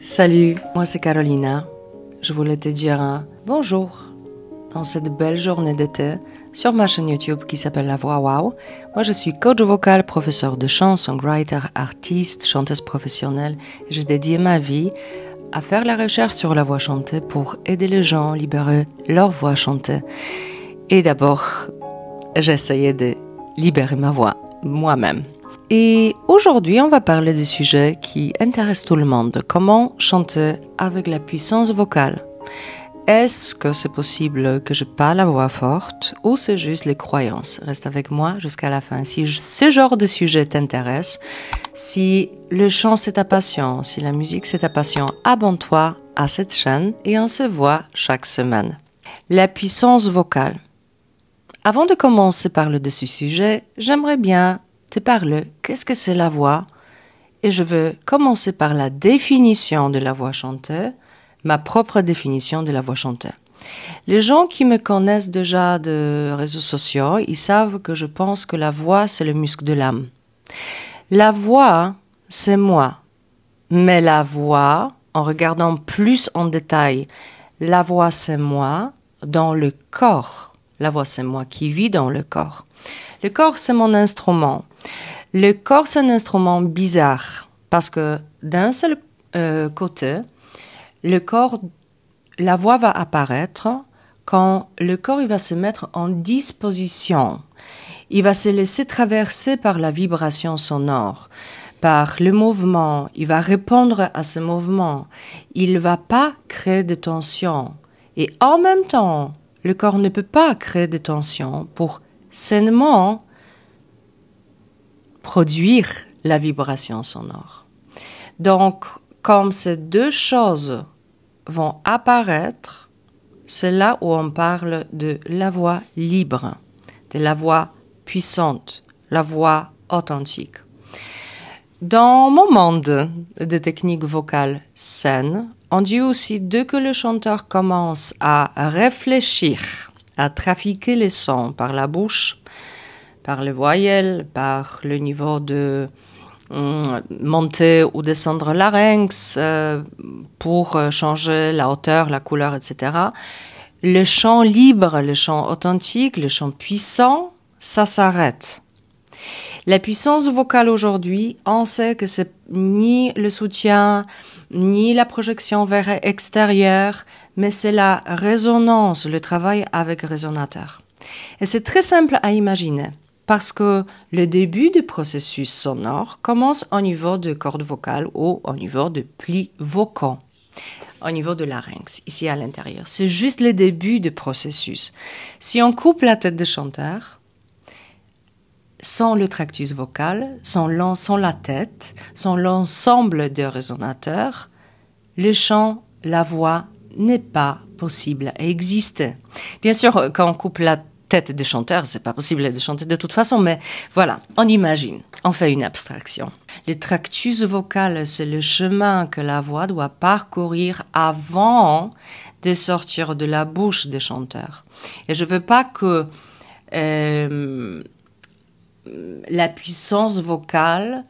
Salut, moi c'est Carolina. Je voulais te dire un bonjour dans cette belle journée d'été sur ma chaîne YouTube qui s'appelle La Voix Wow. Moi je suis coach vocal, professeur de chant, songwriter, artiste, chanteuse professionnelle. J'ai dédié ma vie à faire la recherche sur la voix chantée pour aider les gens à libérer leur voix chantée. Et d'abord, j'ai essayé de libérer ma voix moi-même. Et aujourd'hui, on va parler du sujet qui intéresse tout le monde. Comment chanter avec la puissance vocale? Est-ce que c'est possible que je n'ai pas la voix forte ou c'est juste les croyances? Reste avec moi jusqu'à la fin. Si ce genre de sujet t'intéresse, si le chant c'est ta passion, si la musique c'est ta passion, abonne-toi à cette chaîne et on se voit chaque semaine. La puissance vocale. Avant de commencer par le dessus sujet, j'aimerais bien te parler, qu'est-ce que c'est la voix? Et je veux commencer par la définition de la voix chantée, ma propre définition de la voix chantée. Les gens qui me connaissent déjà de réseaux sociaux, ils savent que je pense que la voix, c'est le muscle de l'âme. La voix, c'est moi. Mais la voix, en regardant plus en détail, la voix, c'est moi dans le corps. La voix, c'est moi qui vis dans le corps. Le corps, c'est mon instrument. Le corps, c'est un instrument bizarre parce que d'un seul côté, le corps, la voix va apparaître quand le corps il va se mettre en disposition. Il va se laisser traverser par la vibration sonore, par le mouvement. Il va répondre à ce mouvement. Il ne va pas créer de tension. Et en même temps, le corps ne peut pas créer de tension pour sainement produire la vibration sonore. Donc, comme ces deux choses vont apparaître, c'est là où on parle de la voix libre, de la voix puissante, la voix authentique. Dans mon monde de techniques vocales saines, on dit aussi dès que le chanteur commence à réfléchir, à trafiquer les sons par la bouche, par les voyelles, par le niveau de monter ou descendre larynx pour changer la hauteur, la couleur, etc. Le chant libre, le chant authentique, le chant puissant, ça s'arrête. La puissance vocale aujourd'hui, on sait que c'est ni le soutien, ni la projection vers l'extérieur, mais c'est la résonance, le travail avec résonateur. Et c'est très simple à imaginer. Parce que le début du processus sonore commence au niveau de cordes vocales ou au niveau de plis vocaux, au niveau de larynx, ici à l'intérieur. C'est juste le début du processus. Si on coupe la tête du chanteur, sans le tractus vocal, sans la tête, sans l'ensemble des résonateurs, le chant, la voix n'est pas possible à exister. Bien sûr, quand on coupe la tête de chanteur, c'est pas possible de chanter de toute façon, mais voilà, on imagine, on fait une abstraction. Le tractus vocal, c'est le chemin que la voix doit parcourir avant de sortir de la bouche des chanteurs. Et je veux pas que la puissance vocale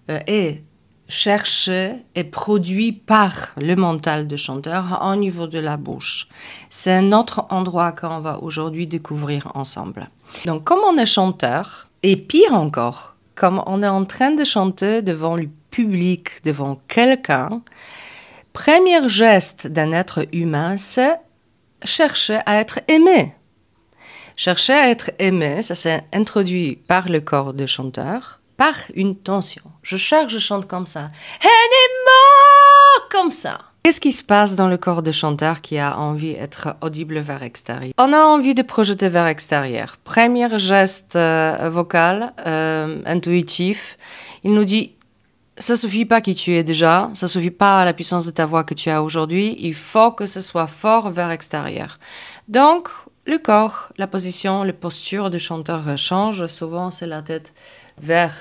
est cherché et produit par le mental du chanteur au niveau de la bouche. C'est un autre endroit qu'on va aujourd'hui découvrir ensemble. Donc, comme on est chanteur, et pire encore, comme on est en train de chanter devant le public, devant quelqu'un, premier geste d'un être humain, c'est chercher à être aimé. Chercher à être aimé, ça s'est introduit par le corps du chanteur, par une tension. Je chante comme ça. Comme ça. Qu'est-ce qui se passe dans le corps de chanteur qui a envie d'être audible vers l'extérieur? On a envie de projeter vers l'extérieur. Premier geste vocal, intuitif, il nous dit, ça suffit pas qui tu es déjà, ça suffit pas à la puissance de ta voix que tu as aujourd'hui, il faut que ce soit fort vers l'extérieur. Donc, le corps, la position, la posture du chanteur change. Souvent, c'est la tête vers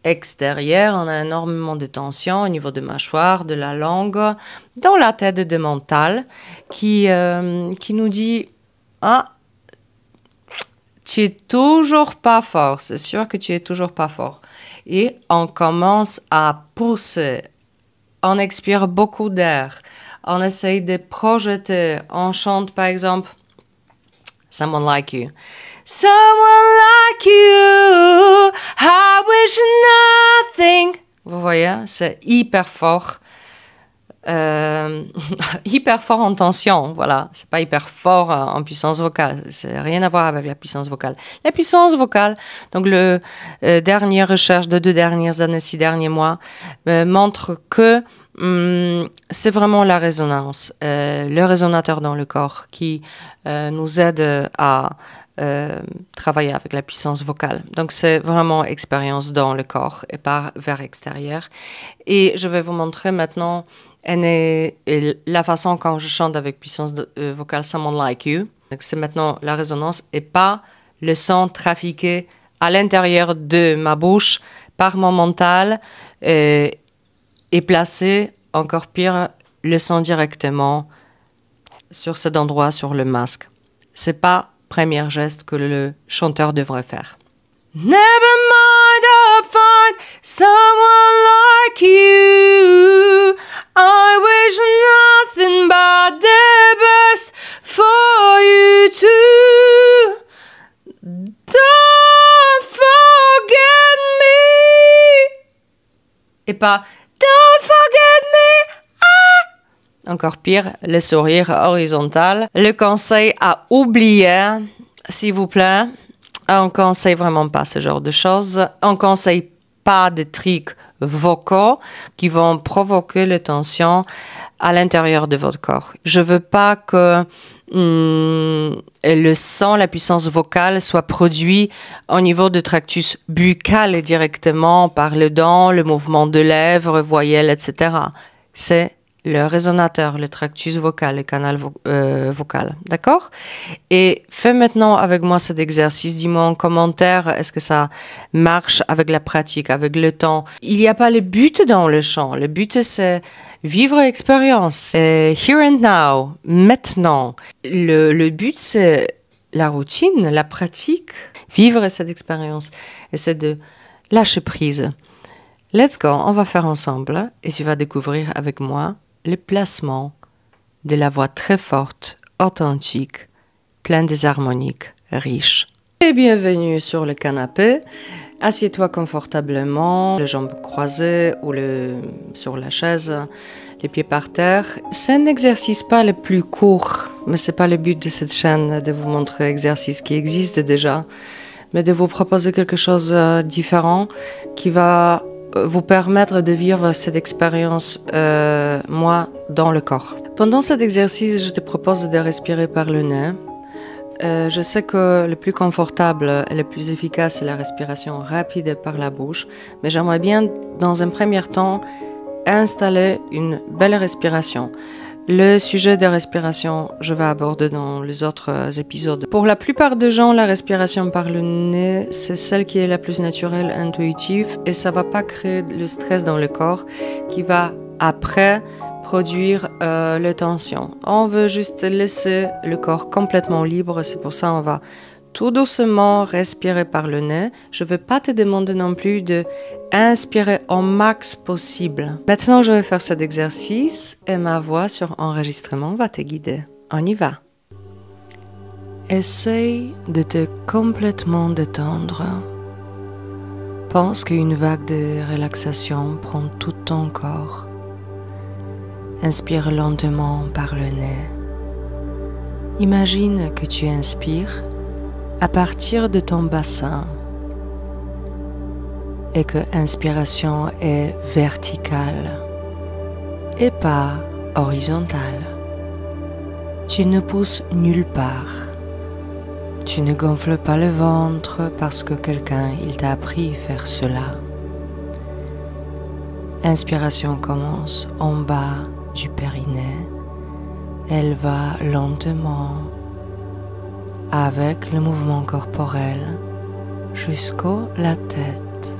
extérieur, on a énormément de tension au niveau de mâchoire, de la langue, dans la tête de mental qui nous dit « Ah, tu es toujours pas fort, c'est sûr que tu es toujours pas fort. » Et on commence à pousser on expire beaucoup d'air. On essaye de projeter. On chante par exemple Someone Like You. Someone like you, I wish nothing. Vous voyez, c'est hyper fort. Hyper fort en tension, voilà. C'est pas hyper fort en puissance vocale. C'est rien à voir avec la puissance vocale. La puissance vocale, donc le dernière recherche de 2 dernières années, 6 derniers mois, montre que c'est vraiment la résonance, le résonateur dans le corps qui nous aide à travailler avec la puissance vocale. Donc c'est vraiment expérience dans le corps et pas vers l'extérieur. Et je vais vous montrer maintenant la façon quand je chante avec puissance vocale Someone Like You. Donc c'est maintenant la résonance et pas le son trafiqué à l'intérieur de ma bouche par mon mental et placé, encore pire, le son directement sur cet endroit, sur le masque. C'est pas premier geste que le chanteur devrait faire. Never mind, I'll find someone like you. I wish nothing but the best for you too. Don't forget me. Et pas don't forget me. Ah. Encore pire, le sourire horizontal. Le conseil à oublier, s'il vous plaît. On ne conseille vraiment pas ce genre de choses. On ne conseille pas de trucs vocaux qui vont provoquer les tensions à l'intérieur de votre corps. Je ne veux pas que le son, la puissance vocale soit produit au niveau du tractus buccal directement par le dent, le mouvement de lèvres, voyelles, etc. C'est le résonateur, le tractus vocal, le canal vocal. D'accord? Et fais maintenant avec moi cet exercice. Dis-moi en commentaire, est-ce que ça marche avec la pratique, avec le temps? Il n'y a pas le but dans le chant. Le but, c'est vivre l'expérience. C'est here and now, maintenant. Le but, c'est la routine, la pratique. Vivre cette expérience. Et c'est de lâcher prise. Let's go, on va faire ensemble. Et tu vas découvrir avec moi le placement de la voix très forte, authentique, pleine des harmoniques, riche. Et bienvenue sur le canapé. Assieds-toi confortablement, les jambes croisées ou sur la chaise, les pieds par terre. C'est un exercice pas le plus court, mais c'est pas le but de cette chaîne de vous montrer exercice qui existe déjà, mais de vous proposer quelque chose de différent qui va vous permettre de vivre cette expérience, moi, dans le corps. Pendant cet exercice, je te propose de respirer par le nez. Je sais que le plus confortable et le plus efficace, c'est la respiration rapide par la bouche, mais j'aimerais bien, dans un premier temps, installer une belle respiration. Le sujet de respiration, je vais aborder dans les autres épisodes. Pour la plupart des gens, la respiration par le nez, c'est celle qui est la plus naturelle, intuitive, et ça va pas créer le stress dans le corps qui va après produire les tensions. On veut juste laisser le corps complètement libre, c'est pour ça qu'on va tout doucement respirer par le nez. Je ne vais pas te demander non plus de inspirer au max possible. Maintenant, je vais faire cet exercice et ma voix sur enregistrement va te guider. On y va. Essaye de te complètement détendre. Pense qu'une vague de relaxation prend tout ton corps. Inspire lentement par le nez. Imagine que tu inspires à partir de ton bassin et que l'inspiration est verticale et pas horizontale. Tu ne pousses nulle part. Tu ne gonfles pas le ventre parce que quelqu'un il t'a appris à faire cela. L'inspiration commence en bas du périnée. Elle va lentement avec le mouvement corporel jusqu'à la tête.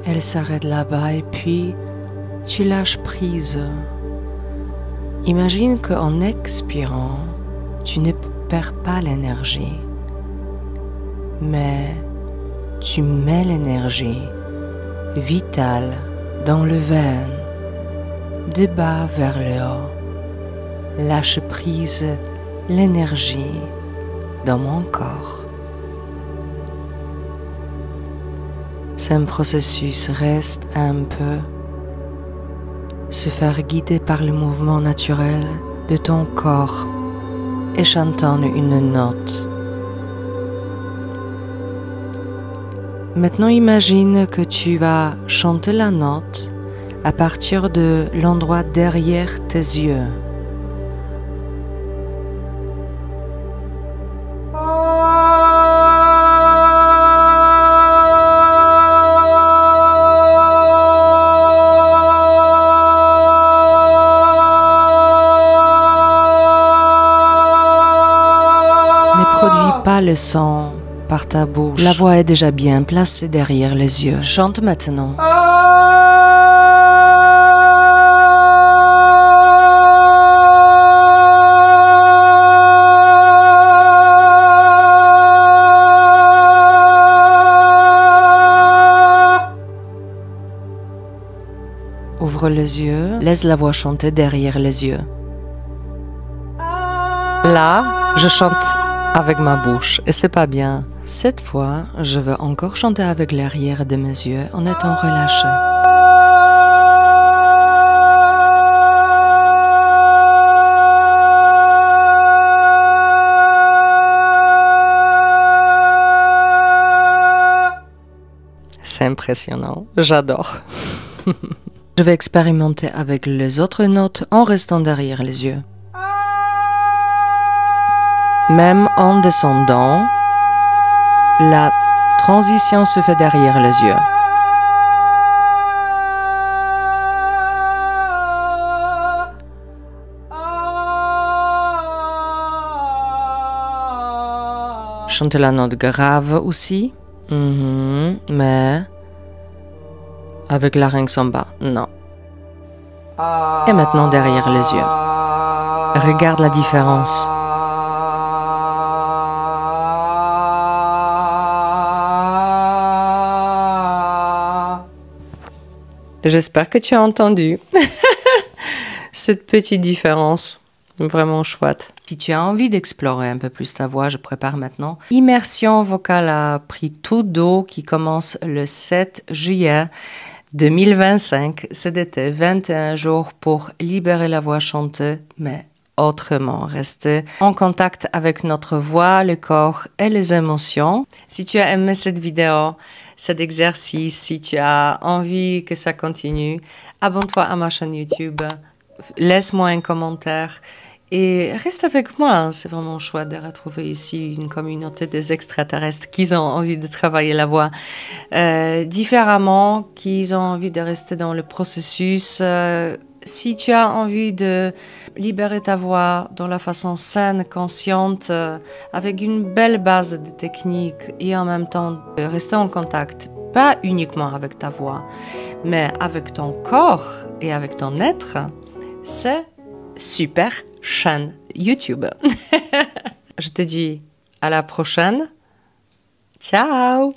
Elle s'arrête là-bas et puis tu lâches prise. Imagine qu'en expirant, tu ne perds pas l'énergie, mais tu mets l'énergie vitale dans le veine, de bas vers le haut. Lâche prise l'énergie dans mon corps. C'est un processus, reste un peu, se faire guider par le mouvement naturel de ton corps et chantant une note. Maintenant imagine que tu vas chanter la note à partir de l'endroit derrière tes yeux. Ne produis pas le son par ta bouche. La voix est déjà bien placée derrière les yeux. Chante maintenant. Ouvre les yeux, laisse la voix chanter derrière les yeux. Là, je chante avec ma bouche et c'est pas bien. Cette fois, je veux encore chanter avec l'arrière de mes yeux en étant relâché. C'est impressionnant, j'adore. Je vais expérimenter avec les autres notes en restant derrière les yeux. Même en descendant, la transition se fait derrière les yeux. Chanter la note grave aussi, mais avec la larynx en bas, non. Et maintenant derrière les yeux. Regarde la différence. J'espère que tu as entendu cette petite différence, vraiment chouette. Si tu as envie d'explorer un peu plus ta voix, je prépare maintenant Immersion vocale à prix tout d'eau qui commence le 7 juillet 2025. C'était 21 jours pour libérer la voix chantée, mais autrement, rester en contact avec notre voix, le corps et les émotions. Si tu as aimé cette vidéo, cet exercice, si tu as envie que ça continue, abonne-toi à ma chaîne YouTube, laisse-moi un commentaire et reste avec moi. C'est vraiment chouette de retrouver ici une communauté des extraterrestres qui ont envie de travailler la voix différemment, qui ont envie de rester dans le processus. Si tu as envie de libérer ta voix dans la façon saine, consciente, avec une belle base de techniques et en même temps de rester en contact, pas uniquement avec ta voix, mais avec ton corps et avec ton être, c'est super chaîne YouTube. Je te dis à la prochaine. Ciao!